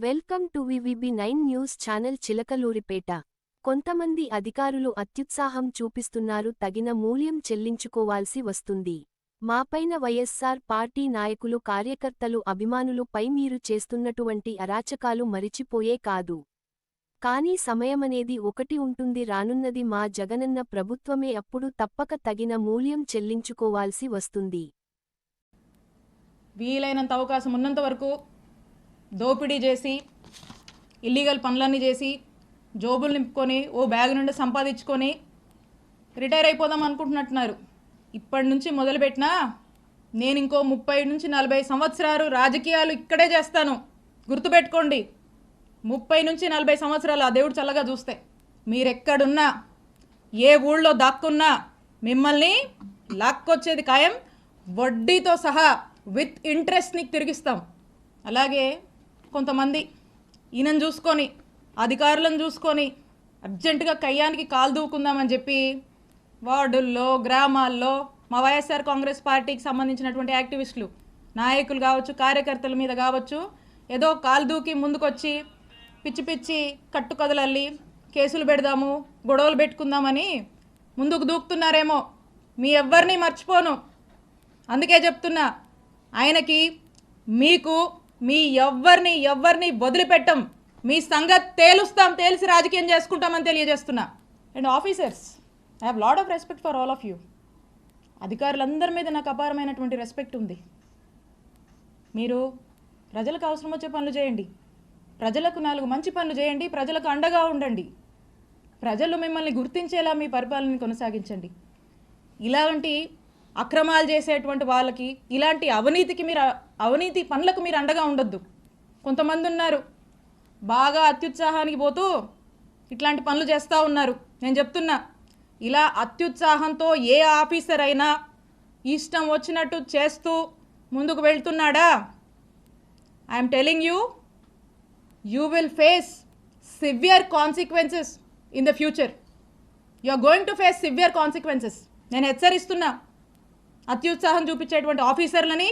Welcome to వివిబి9 news channel. Chilakaluripet కొంతమంది అధికారులు అత్యుత్సాహం చూపిస్తున్నారు. తగిన మూల్యం చెల్లించుకోవాల్సి వస్తుంది. మాపైన వైఎస్సార్ పార్టీ నాయకులు, కార్యకర్తలు, అభిమానులు పై మీరు చేస్తున్నటువంటి అరాచకాలు మరిచిపోయే కాదు. కానీ సమయమనేది ఒకటి ఉంటుంది. రానున్నది మా జగనన్న ప్రభుత్వమే. అప్పుడు తప్పక తగిన మూల్యం చెల్లించుకోవాల్సి వస్తుంది. వీలైనంత అవకాశం ఉన్నంత వరకు దోపిడీ చేసి, ఇల్లీగల్ పనులన్నీ చేసి, జోబులు నింపుకొని, ఓ బ్యాగ్ నుండి సంపాదించుకొని రిటైర్ అయిపోదాం అనుకుంటున్నట్టున్నారు. ఇప్పటి నుంచి మొదలుపెట్టినా నేను ఇంకో 30 నుంచి 40 సంవత్సరాలు రాజకీయాలు ఇక్కడే చేస్తాను. గుర్తుపెట్టుకోండి, 30 నుంచి 40 సంవత్సరాలు ఆ దేవుడు చల్లగా చూస్తే మీరెక్కడున్నా, ఏ ఊళ్ళో దాక్కున్నా మిమ్మల్ని లాక్కొచ్చేది ఖాయం. వడ్డీతో సహా విత్ ఇంట్రెస్ట్ నీకు తిరిగిస్తాం. అలాగే కొంతమంది ఈయనను చూసుకొని, అధికారులను చూసుకొని అర్జెంటుగా కయ్యానికి కాలు దూకుందామని చెప్పి వార్డుల్లో, గ్రామాల్లో మా వైఎస్ఆర్ కాంగ్రెస్ పార్టీకి సంబంధించినటువంటి యాక్టివిస్టులు, నాయకులు కావచ్చు, కార్యకర్తల మీద కావచ్చు, ఏదో కాలు దూకి ముందుకొచ్చి పిచ్చి పిచ్చి కట్టుకథలల్లి కేసులు పెడదాము, గొడవలు పెట్టుకుందామని ముందుకు దూకుతున్నారేమో. మీ ఎవ్వరిని మర్చిపోను. అందుకే చెప్తున్నా, ఆయనకి మీకు మీ ఎవ్వరిని వదిలిపెట్టం. మీ సంగతి తేలుస్తాం, తేల్చి రాజకీయం చేసుకుంటామని తెలియజేస్తున్నా. And officers, I have lot of respect for all of you. అధికారులందరి మీద నాకు అపారమైనటువంటి రెస్పెక్ట్ ఉంది. మీరు ప్రజలకు అవసరం వచ్చే పనులు చేయండి, ప్రజలకు 4 మంచి పనులు చేయండి, ప్రజలకు అండగా ఉండండి, ప్రజలు మిమ్మల్ని గుర్తించేలా మీ పరిపాలనని కొనసాగించండి. ఇలాంటి అక్రమాలు చేసేటువంటి వాళ్ళకి, ఇలాంటి అవినీతి పనులకు మీరు అండగా ఉండొద్దు. కొంతమంది ఉన్నారు బాగా అత్యుత్సాహానికి పోతూ ఇట్లాంటి పనులు చేస్తూ ఉన్నారు. నేను చెప్తున్నా, ఇలా అత్యుత్సాహంతో ఏ ఆఫీసర్ అయినా ఇష్టం వచ్చినట్టు చేస్తూ ముందుకు వెళ్తున్నాడా, I'm telling you, you will face severe consequences in the future. You are going to face severe consequences. నేను హెచ్చరిస్తున్నా. అత్యుత్సాహం చూపించేటువంటి ఆఫీసర్లని,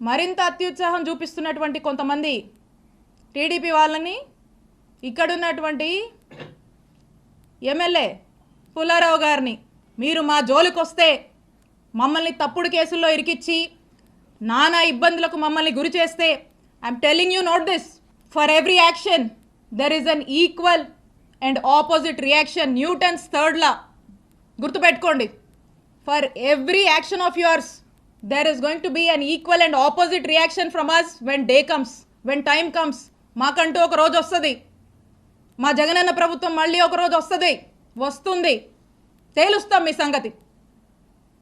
మరింత అత్యుత్సాహం చూపిస్తున్నటువంటి కొంతమంది టీడీపీ వాళ్ళని, ఇక్కడున్నటువంటి ఎమ్మెల్యే పుల్లారావు గారిని మీరు మా జోలికి వస్తే మమ్మల్ని తప్పుడు కేసుల్లో ఇరికిచ్చి నానా ఇబ్బందులకు మమ్మల్ని గురి చేస్తే, I'm telling you, note this, for every action there is an equal and opposite reaction. Newton's 3rd law గుర్తుపెట్టుకోండి. For every action of yours, there is going to be an equal and opposite reaction from us when day comes, when time comes. మాకంటూ ఒక రోజు వస్తుంది, మా జగనన్న ప్రభుత్వం మళ్ళీ ఒక రోజు వస్తుంది, తేలుస్తాం మీ సంగతి.